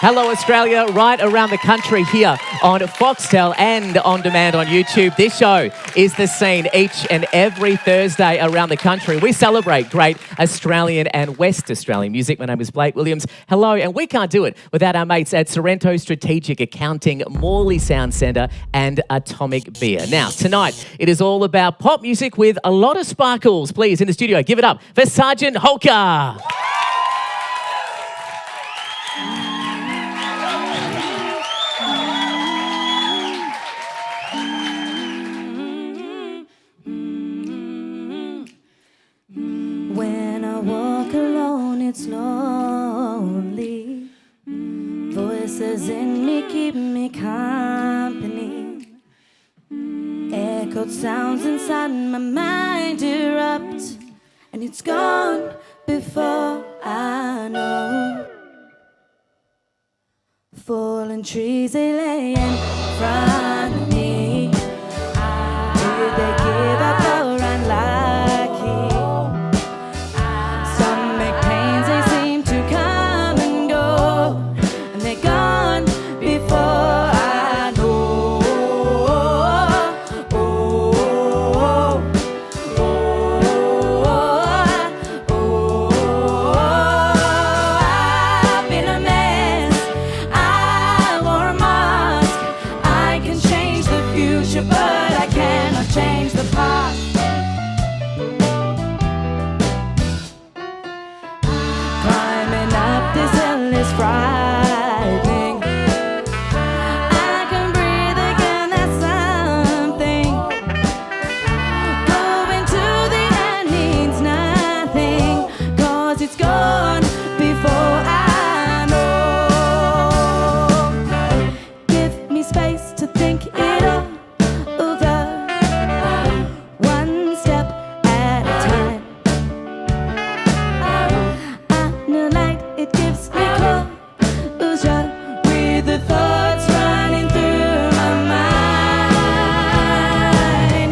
Hello Australia, right around the country here on Foxtel and on demand on YouTube. This show is The Scene each and every Thursday around the country. We celebrate great Australian and West Australian music. My name is Blake Williams. Hello, and we can't do it without our mates at Sorrento Strategic Accounting, Morley Sound Centre and Atomic Beer. Now, tonight it is all about pop music with a lot of sparkles. Please, in the studio, give it up for Sgt Hulka. When I walk alone, it's lonely. Voices in me keep me company. Echoed sounds inside my mind erupt, and it's gone before I know. Fallen trees, they lay in front of me. Did they give up or unlucky? Some make pains, they seem to come and go, and they're gone before I know. I've been a mess, I wore a mask. I can change the future, but I cannot change the past. Climbing up this hill is frightening. I can breathe again, that's something. Going to the end means nothing, 'cause it's gone before I know. Give me space to think it over, one step at a time. I know light, it gives me closure with the thoughts running through my mind.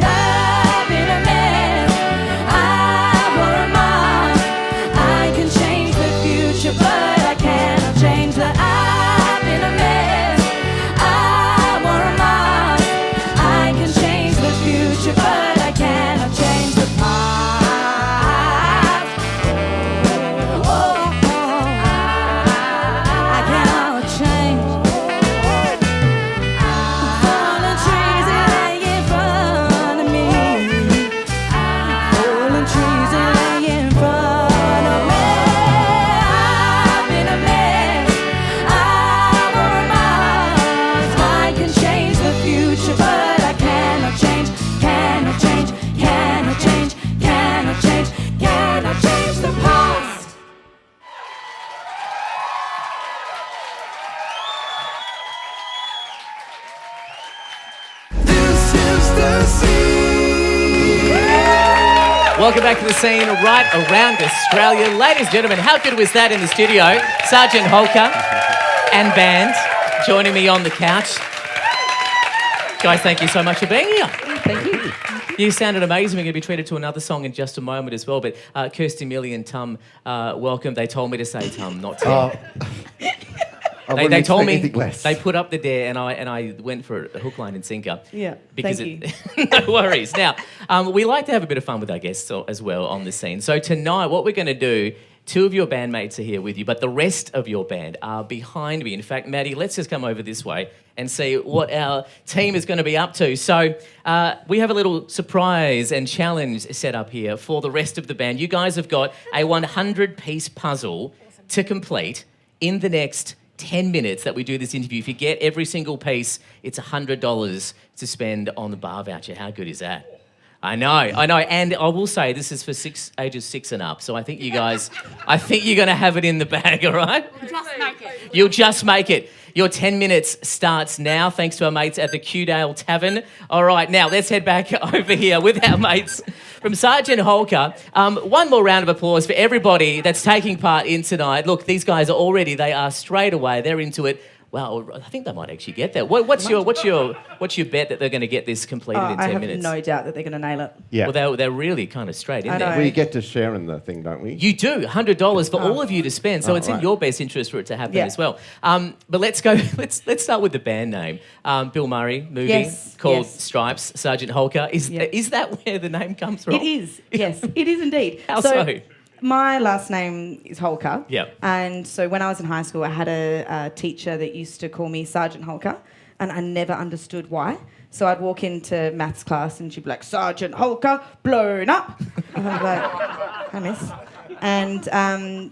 I've been a mess, I wore a mask. I can change the future, but I cannot change the. I've been a mess, I wore a mask. I can change the future, but I cannot change the past. I cannot change. Fallen trees, they lay in front of me. Fallen trees, they lay in front of me. I've been a mess, I wore a mask. I can change the future, but I cannot change, cannot change, cannot change, cannot change, cannot change the past. This is the scene. Welcome back to The Scene right around Australia. Ladies and gentlemen, how good was that in the studio? Sgt Hulka and band joining me on the couch. Guys, thank you so much for being here. Thank you. You sounded amazing. We're going to be treated to another song in just a moment as well. But Kirsty, Millie and Tum, welcome. They told me to say Tum, not Tim. They told me they put up the dare, and I went for a hook, line, and sinker. Yeah, because thank no worries. Now, we like to have a bit of fun with our guests as well on The Scene. So tonight, what we're going to do, two of your bandmates are here with you, but the rest of your band are behind me. In fact, Maddie, let's just come over this way and see what our team is going to be up to. So we have a little surprise and challenge set up here for the rest of the band. You guys have got a 100-piece puzzle to complete in the next 10 minutes that we do this interview. If you get every single piece, it's $100 to spend on the bar voucher. How good is that? I know. And I will say this is for ages 6 and up. So I think you guys, I think you're going to have it in the bag, all right? Just make it. You'll just make it. Your 10 minutes starts now, thanks to our mates at the Qdale Tavern. All right, now let's head back over here with our mates from Sgt Hulka. One more round of applause for everybody that's taking part in tonight. Look, these guys are already, they are straight away, they're into it. Wow, I think they might actually get that. What's your bet that they're going to get this completed in 10 I have minutes? no doubt that they're going to nail it. Yeah. Well, they're really kind of straight in I there. know. We get to share in the thing, don't we? You do, $100 for all of you to spend, so Oh, it's in right. your best interest for it to happen Yeah. as well. But let's go. Let's start with the band name. Bill Murray movie Yes, called yes. Stripes, Sgt Hulka. Yeah. Is that where the name comes from? It is, yes, it is indeed. How so? My last name is Hulka. Yep. And so when I was in high school, I had a teacher that used to call me Sergeant Hulka, and I never understood why. So I'd walk into maths class and she'd be like, Sergeant Hulka, blown up. And I'd be like, hi, miss. And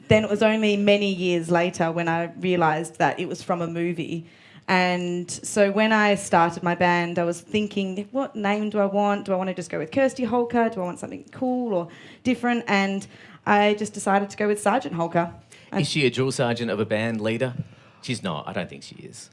then it was only many years later when I realised that it was from a movie. And so when I started my band, I was thinking, what name do I want? Do I want to just go with Kirsty Hulka? Do I want something cool or different? And I just decided to go with Sergeant Hulka. Is she a drill sergeant of a band leader? She's not. I don't think she is.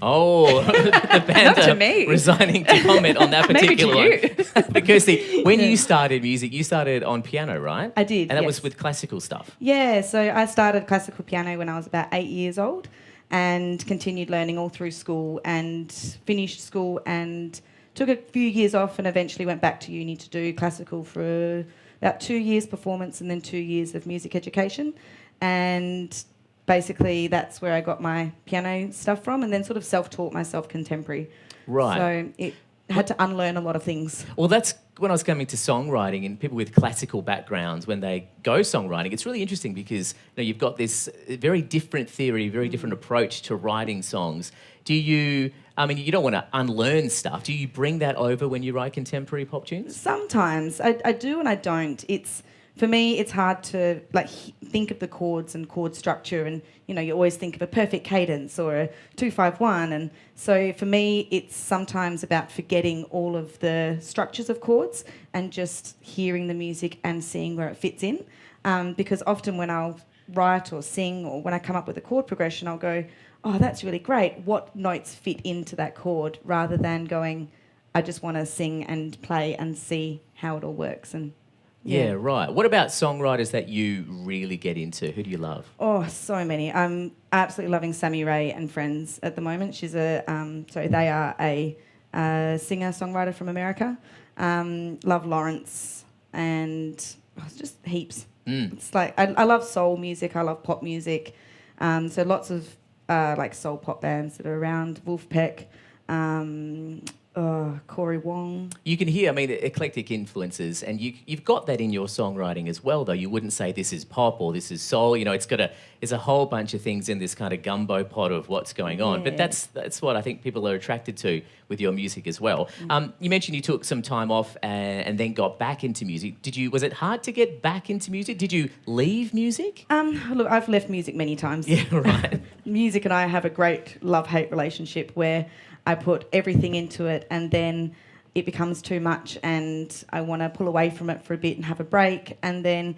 Oh, the band Not to me. resigning to comment on that Maybe to particular you. one. But Kirsty, when you started music, you started on piano, right? I did, And that yes. was with classical stuff. Yeah, so I started classical piano when I was about 8 years old and continued learning all through school and finished school and took a few years off and eventually went back to uni to do classical for about 2 years performance and then 2 years of music education. And basically that's where I got my piano stuff from and then sort of self-taught myself contemporary. Right. So it had to unlearn a lot of things. Well, that's when I was coming to songwriting and people with classical backgrounds, when they go songwriting, it's really interesting because you've got this very different theory, very different approach to writing songs. Do you, you don't want to unlearn stuff. Do you bring that over when you write contemporary pop tunes? Sometimes I do and I don't. For me, it's hard to think of the chords and chord structure, and you always think of a perfect cadence or a 2-5-1, and so for me, it's sometimes about forgetting all of the structures of chords and just hearing the music and seeing where it fits in. Because often when I'll write or sing or when I come up with a chord progression, I'll go, "Oh, that's really great. What notes fit into that chord?" Rather than going, "I just want to sing and play and see how it all works." And Yeah, right. What about songwriters that you really get into? Who do you love? oh, so many. I'm absolutely loving Sammy Ray and Friends at the moment. She's they are a singer-songwriter from America. Love Lawrence and just heaps. It's like I love soul music. I love pop music. So lots of soul pop bands that are around. Wolfpack. Corey Wong. You can hear, eclectic influences, and you've got that in your songwriting as well, though. You wouldn't say this is pop or this is soul. There's a whole bunch of things in this kind of gumbo pot of what's going on. But Yeah. that's what I think people are attracted to with your music as well. You mentioned you took some time off and then got back into music. Was it hard to get back into music? Did you leave music? Look, I've left music many times. Yeah, right. Music and I have a great love-hate relationship where I put everything into it and then it becomes too much and I want to pull away from it for a bit and have a break, and then,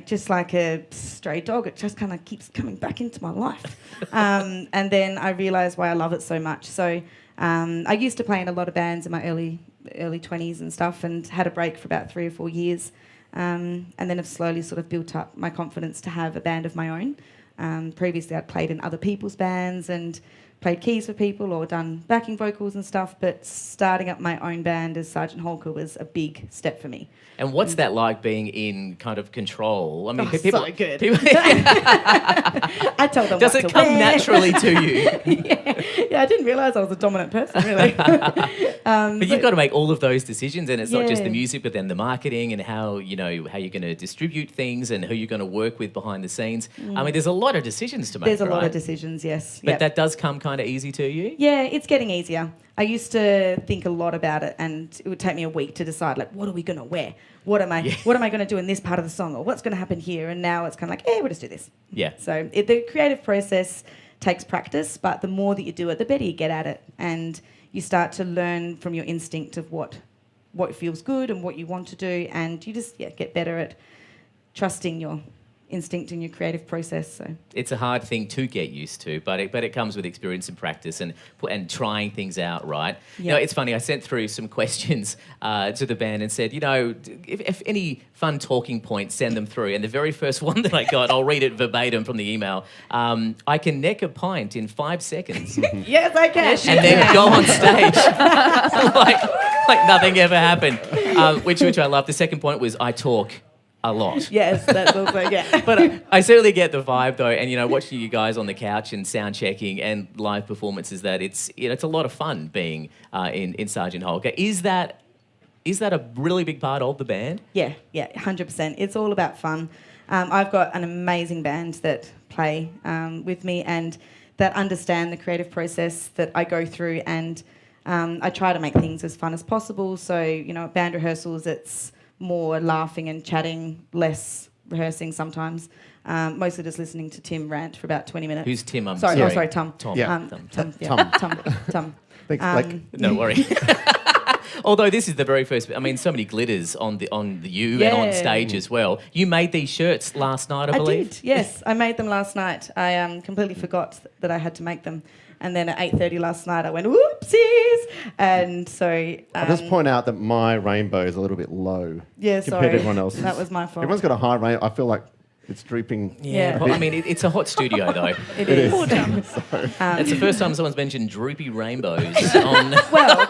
just like a stray dog, it just kind of keeps coming back into my life. And then I realise why I love it so much. So I used to play in a lot of bands in my early 20s and stuff and had a break for about 3 or 4 years, and then have slowly sort of built up my confidence to have a band of my own. Previously I'd played in other people's bands and played keys for people or done backing vocals and stuff, but starting up my own band as Sgt Hulka was a big step for me. And what's that like being in kind of control? So good. People, I told them does what it to come wear. naturally to you? Yeah, I didn't realise I was a dominant person, really. But you've got to make all of those decisions, and it's not just the Yeah. music, but then the marketing and how you're going to distribute things and who you're going to work with behind the scenes. There's a lot of decisions to make. There's a lot right? of decisions, yes. But Yep. that does come kind of easy to you. Yeah, it's getting easier. I used to think a lot about it, and it would take me a week to decide, what are we going to wear? What am I going to do in this part of the song, or what's going to happen here? And now it's kind of like, we'll just do this. Yeah. So the creative process takes practice, but the more that you do it, the better you get at it, and you start to learn from your instinct of what feels good and what you want to do, and you just get better at trusting your instinct in your creative process. So It's a hard thing to get used to, but it comes with experience and practice and trying things out, right? You know, Yeah. it's funny. I sent through some questions to the band and said, you know, if any fun talking points, send them through. And the very first one that I got, I'll read it verbatim from the email. I can neck a pint in 5 seconds yes, I can. and then go on stage like nothing ever happened, which I love. The second point was I talk a lot. Yes, that's also yeah. But I certainly get the vibe though, and you know, watching you guys on the couch and sound checking and live performances, that it's a lot of fun being in Sgt Hulka. Is that a really big part of the band? Yeah, 100%. It's all about fun. I've got an amazing band that play with me and that understand the creative process that I go through, and I try to make things as fun as possible. So, you know, at band rehearsals, it's more laughing and chatting, less rehearsing sometimes. Mostly just listening to Tim rant for about 20 minutes. Who's Tim? Sorry, Tom. Tom. Yeah. Tom. Thanks, Blake. No worry. Although this is the very first, I mean, so many glitters on the you and on Yeah. stage as well. You made these shirts last night, I I believe. did, yes. I made them last night. I completely forgot that I had to make them. And then at 8:30 last night, I went, whoopsies! And so... I'll just point out that my rainbow is a little bit low yeah, compared sorry. to everyone else's. That was my fault. Everyone's got a high rainbow. I feel like it's drooping. Yeah. Well, I mean, it's a hot studio though. It is. It's the first time someone's mentioned droopy rainbows on Well,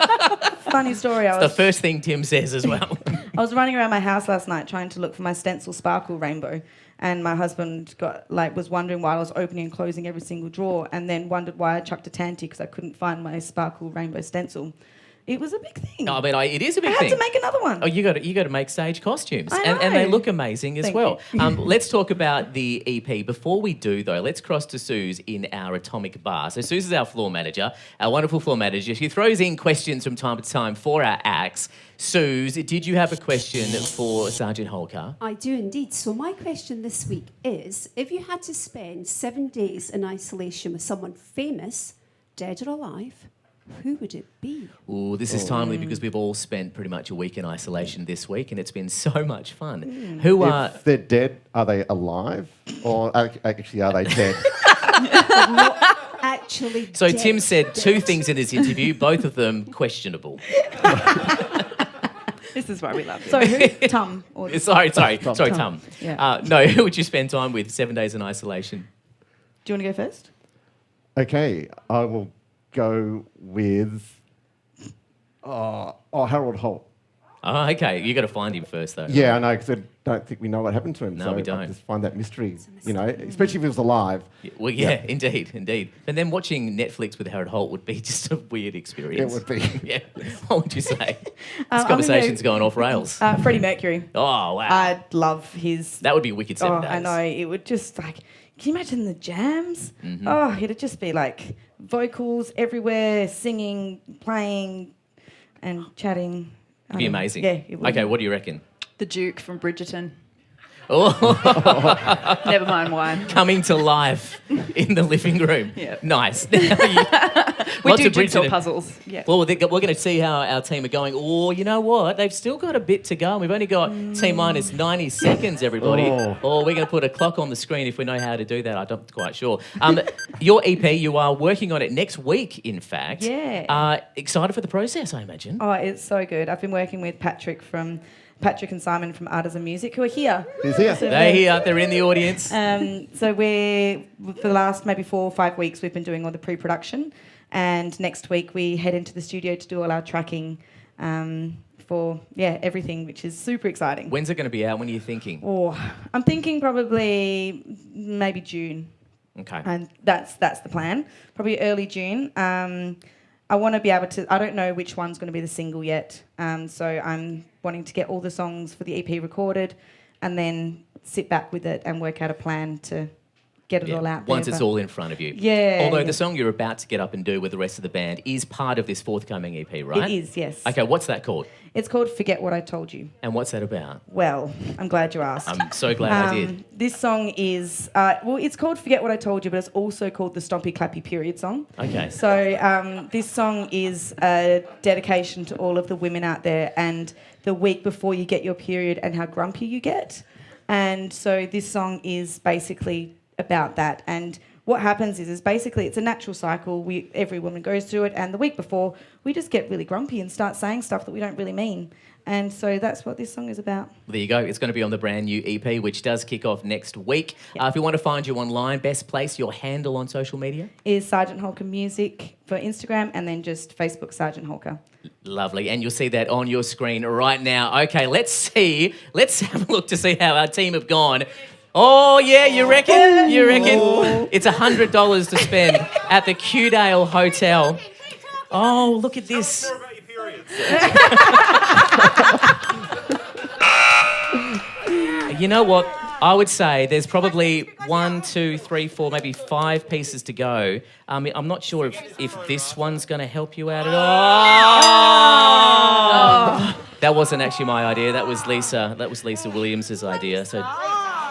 funny story. the first thing Tim says as well. I was running around my house last night trying to look for my stencil sparkle rainbow, and my husband was wondering why I was opening and closing every single drawer, and then wondered why I chucked a tanty because I couldn't find my sparkle rainbow stencil. It was a big thing. No, but it is a big I had thing. to make another one. Oh, you got to make stage costumes, I and they know. look amazing as Thank well. you. Let's talk about the EP. Before we do, though, let's cross to Suze in our Atomic Bar. So Suze is our floor manager, our wonderful floor manager. She throws in questions from time to time for our acts. Suze, did you have a question for Sgt Hulka? I do indeed. So my question this week is, if you had to spend 7 days in isolation with someone famous, dead or alive, who would it be? Ooh, this is timely because we've all spent pretty much a week in isolation this week, and it's been so much fun. Who are... If they're dead, are they alive? Or actually, are they dead? Actually, So dead. Tim said two things in this interview, both of them questionable. This is why we love you. So who? Tom. Or Sorry, Tom. Yeah. No, who would you spend time with 7 days in isolation? Do you want to go first? Okay, I will go with Harold Holt. Oh, okay. You got to find him first, though. Yeah, I know, because I don't think we know what happened to him. No, so we don't. I just find that mystery, you know, especially if he was alive. Well, yeah, indeed. And then watching Netflix with Harold Holt would be just a weird experience. It would be. Yeah. What would you say? This I'm conversation's gonna going off rails. Freddie Mercury. Oh, wow. I'd love his... That would be wicked 7 days. I know. It would just like... Can you imagine the jams? Mm-hmm. Oh, it'd just be like vocals everywhere, singing, playing, and chatting. It'd be amazing. Yeah. It would. Okay, what do you reckon? The Duke from Bridgerton. Oh, Never mind why. coming to life in the living room. Yeah. Nice. We Lots do of jigsaw Bridgerton. puzzles. Yeah. Well, we're going to see how our team are going. Oh, you know what? They've still got a bit to go. We've only got T-minus 90 seconds, everybody. Oh. We're going to put a clock on the screen if we know how to do that. I'm not quite sure. Your EP, you are working on it next week, in fact. Yeah. Excited for the process, I imagine. Oh, it's so good. I've been working with Patrick and Simon from Artisan Music, who are here. He's here. They're here. They're in the audience. So for the last maybe 4 or 5 weeks, we've been doing all the pre-production, and next week we head into the studio to do all our tracking for everything, which is super exciting. When's it going to be out? When are you thinking? Oh, I'm thinking probably maybe June, Okay. and that's the plan. Probably early June. I want to be able to... I don't know which one's going to be the single yet, so I'm wanting to get all the songs for the EP recorded and then sit back with it and work out a plan to get it all out there. Once it's but- all in front of you. Yeah. Although yeah. the song you're about to get up and do with the rest of the band is part of this forthcoming EP, right? It is, yes. Okay, what's that called? It's called Forget What I Told You. And what's that about? Well, I'm glad you asked. I'm so glad I did. This song is... it's called Forget What I Told You, but it's also called the Stompy Clappy Period song. Okay. So this song is a dedication to all of the women out there and the week before you get your period and how grumpy you get. And so this song is basically about that. And what happens is basically it's a natural cycle. Every woman goes through it, and the week before we just get really grumpy and start saying stuff that we don't really mean. And so that's what this song is about. There you go. It's going to be on the brand new EP, which does kick off next week. If you want to find you online, best place, your handle on social media? Is Sgt Hulka Music for Instagram, and then just Facebook Sgt Hulka. Lovely. And you'll see that on your screen right now. Okay, let's have a look to see how our team have gone. Oh, yeah, you reckon? You reckon? It's $100 to spend at the Qdale Hotel. Oh, look at this. You know what? I would say there's probably 1, 2, 3, 4, maybe 5 pieces to go. I'm not sure if this one's going to help you out at all. That wasn't actually my idea. That was Lisa Williams' idea. So,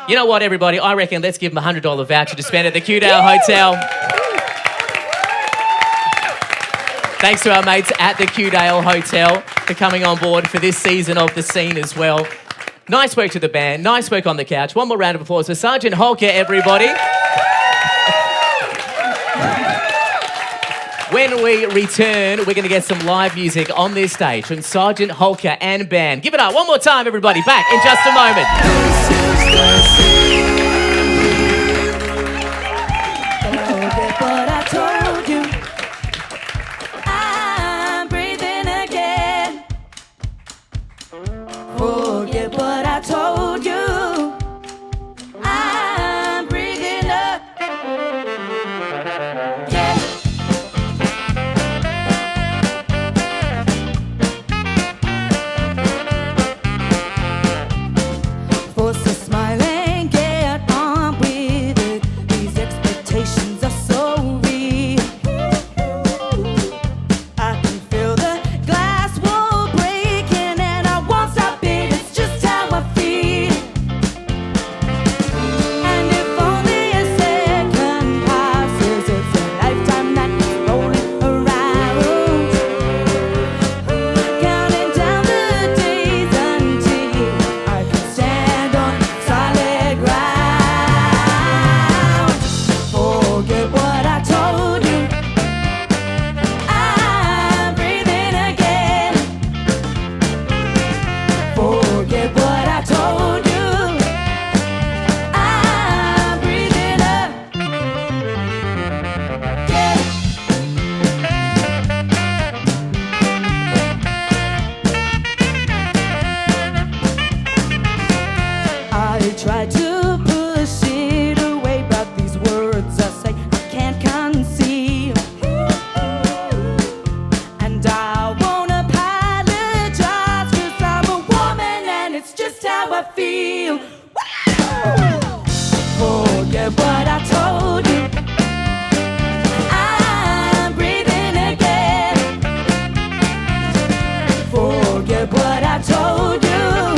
you know what, everybody? I reckon let's give them a $100 voucher to spend at the Qdale Hotel. Thanks to our mates at the Qdale Hotel for coming on board for this season of The Scene as well. Nice work to the band. Nice work on the couch. One more round of applause for Sgt Hulka, everybody. When we return, we're going to get some live music on this stage from Sgt Hulka and band. Give it up one more time, everybody. Back in just a moment. Forget what I told you. I'm breathing again. Forget what I told you. I'm breathing up. Yeah. Force a smile and get on with it. These expectations are so real. I can feel the glass wall breaking, and I won't stop it. It's just how I feel. And if only a second passes, it's a lifetime that's rolling around. Counting down the days until I can stand on solid ground. Forget what I told you. I'm breathing again. Forget what I told you. I'm breathing up. Yeah. I try to push it away, but these words I say I can't conceal. And I won't apologize, 'cause I'm a woman and it's just how I feel. Forget what I told you. I'm breathing again. Forget what I told you.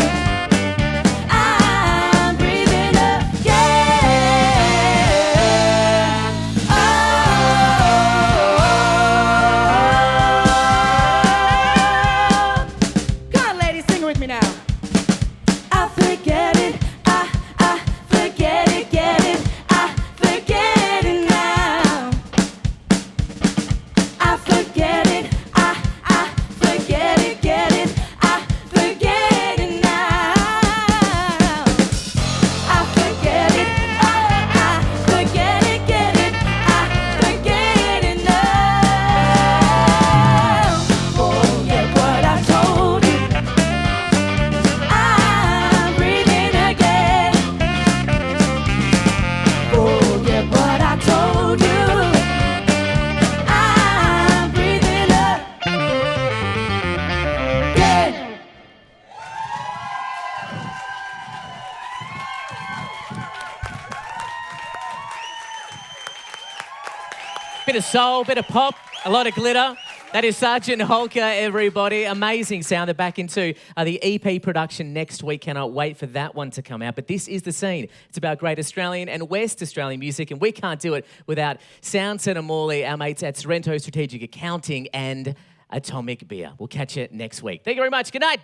I'm breathing up, yeah. Oh. Come on, ladies, sing with me now. I forget it. I forget it, get it. I forget it now. I forget it. I forget it, get it. I forget it now. I forget it. Oh, I forget it, get it. I forget it now. Forget what I told you. I'm breathing again. Forget what I told you. I'm breathing up. Yeah. Bit of soul, bit of pop, a lot of glitter. That is Sgt Hulka, everybody. Amazing sound. They're back into the EP production next week. Cannot wait for that one to come out. But this is The Scene. It's about great Australian and West Australian music, and we can't do it without Sound Centre Morley, our mates at Sorrento Strategic Accounting and Atomic Beer. We'll catch you next week. Thank you very much. Good night.